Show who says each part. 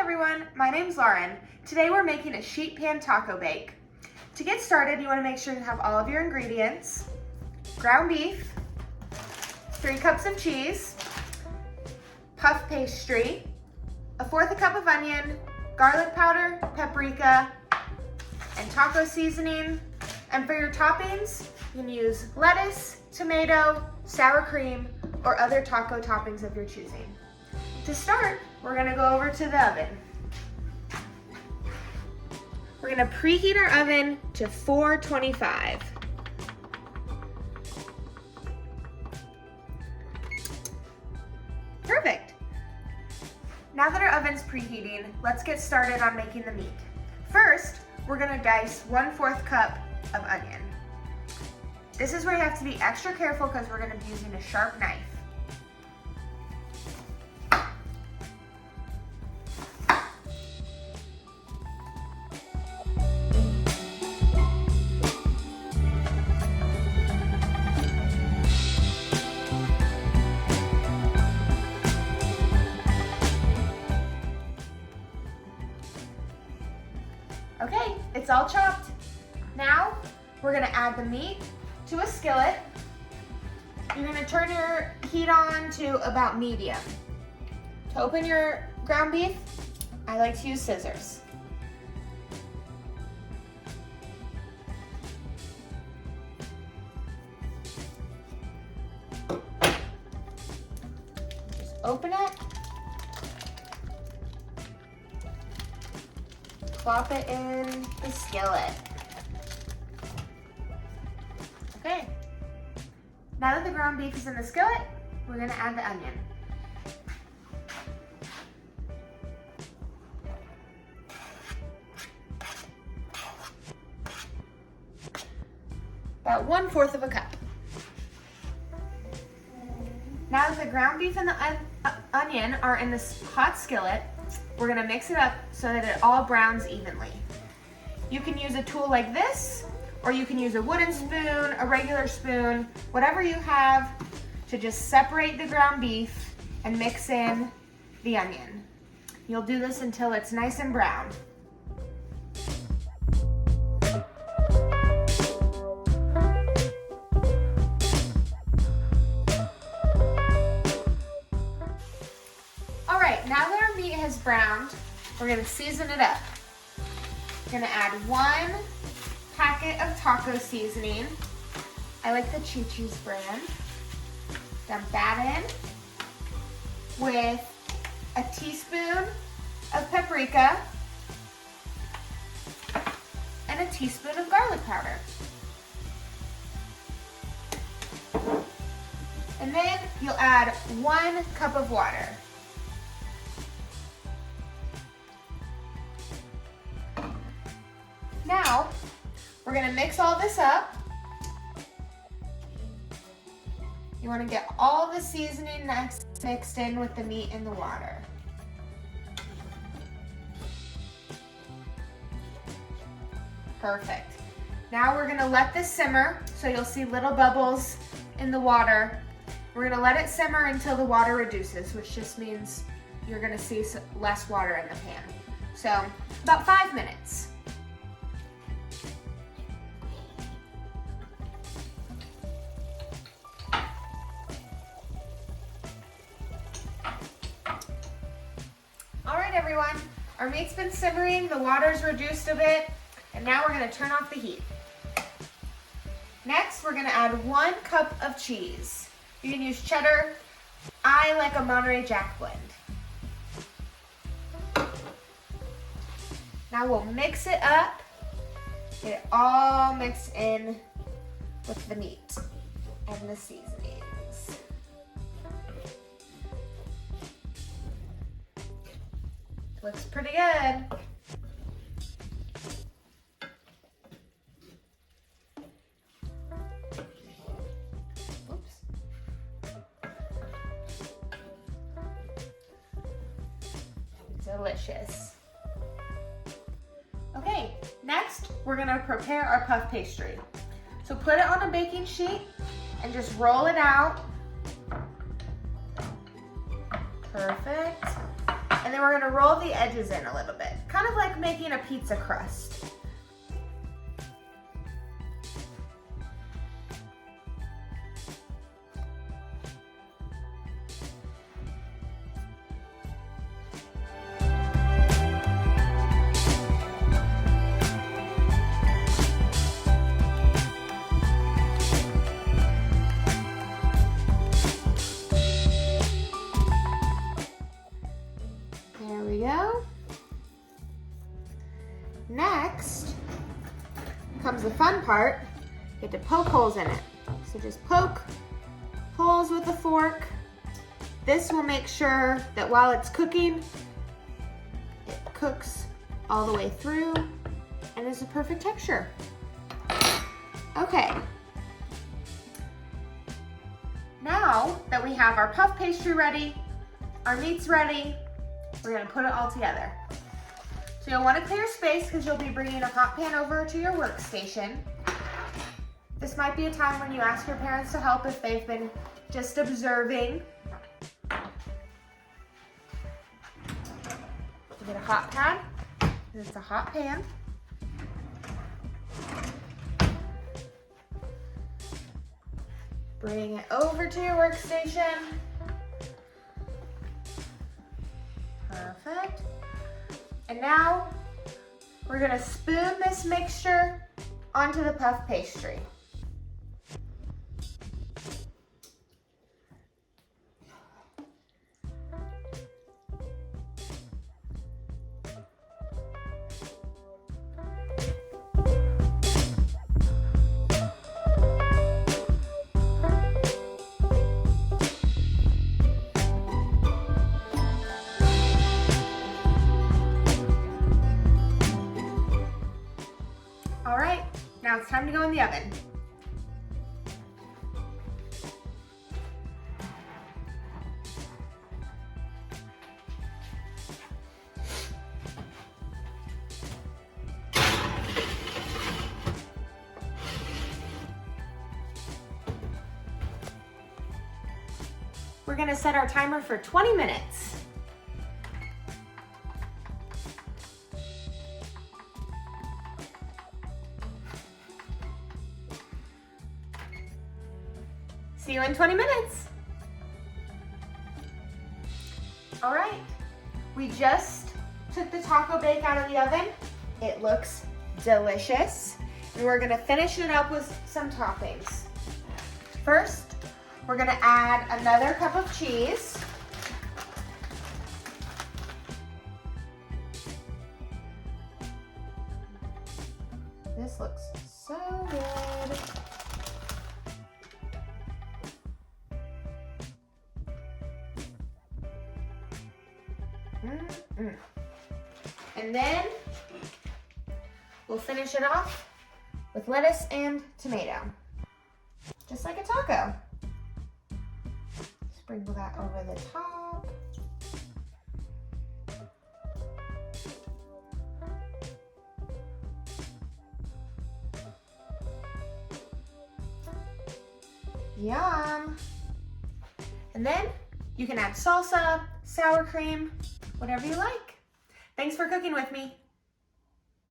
Speaker 1: everyone, my name's Lauren. Today we're making a sheet pan taco bake. To get started, you want to make sure you have all of your ingredients: ground beef, 3 cups of cheese, puff pastry, 1/4 cup of onion, garlic powder, paprika, and taco seasoning. And for your toppings, you can use lettuce, tomato, sour cream, or other taco toppings of your choosing. To start, we're gonna go over to the oven. We're gonna preheat our oven to 425. Perfect. Now that our oven's preheating, let's get started on making the meat. First, we're gonna dice 1/4 cup of onion. This is where you have to be extra careful because we're gonna be using a sharp knife. Okay, it's all chopped. Now, we're gonna add the meat to a skillet. You're gonna turn your heat on to about medium. To open your ground beef, I like to use scissors. Just open it. Plop it in the skillet. Okay. Now that the ground beef is in the skillet, we're gonna add the onion. About 1/4 cup. Now that the ground beef and the onion are in this hot skillet, we're gonna mix it up so that it all browns evenly. You can use a tool like this, or you can use a wooden spoon, a regular spoon, whatever you have to just separate the ground beef and mix in the onion. You'll do this until it's nice and brown. All right, now that our meat has browned, we're gonna season it up. We're gonna add 1 packet of taco seasoning. I like the Chi-Chi's brand. Dump that in with a teaspoon of paprika and a teaspoon of garlic powder. And then you'll add 1 cup of water. Now, we're gonna mix all this up. You wanna get all the seasoning mixed in with the meat and the water. Perfect. Now we're gonna let this simmer, so you'll see little bubbles in the water. We're gonna let it simmer until the water reduces, which just means you're gonna see less water in the pan. So, about 5 minutes. Everyone, our meat's been simmering, the water's reduced a bit, and now we're gonna turn off the heat. Next, we're gonna add 1 cup of cheese. You can use cheddar. I like a Monterey Jack blend. Now we'll mix it up, get it all mixed in with the meat and the seasonings. Looks pretty good. Oops. Delicious. Okay, next we're gonna prepare our puff pastry. So put it on a baking sheet and just roll it out. Perfect. And then we're gonna roll the edges in a little bit, kind of like making a pizza crust. There we go. Next comes the fun part. You have to poke holes in it. So just poke holes with a fork. This will make sure that while it's cooking, it cooks all the way through and is a perfect texture. Okay. Now that we have our puff pastry ready, our meat's ready, we're gonna put it all together. So you'll wanna clear space because you'll be bringing a hot pan over to your workstation. This might be a time when you ask your parents to help if they've been just observing. You get a hot pad, and it's a hot pan. Bring it over to your workstation. Perfect. And now we're gonna spoon this mixture onto the puff pastry. All right, now it's time to go in the oven. We're gonna set our timer for 20 minutes. See you in 20 minutes. All right, we just took the taco bake out of the oven. It looks delicious. And we're gonna finish it up with some toppings. First, we're gonna add another cup of cheese. This looks so good. And then we'll finish it off with lettuce and tomato, just like a taco. Sprinkle that over the top. Yum. And then you can add salsa, sour cream, whatever you like. Thanks for cooking with me.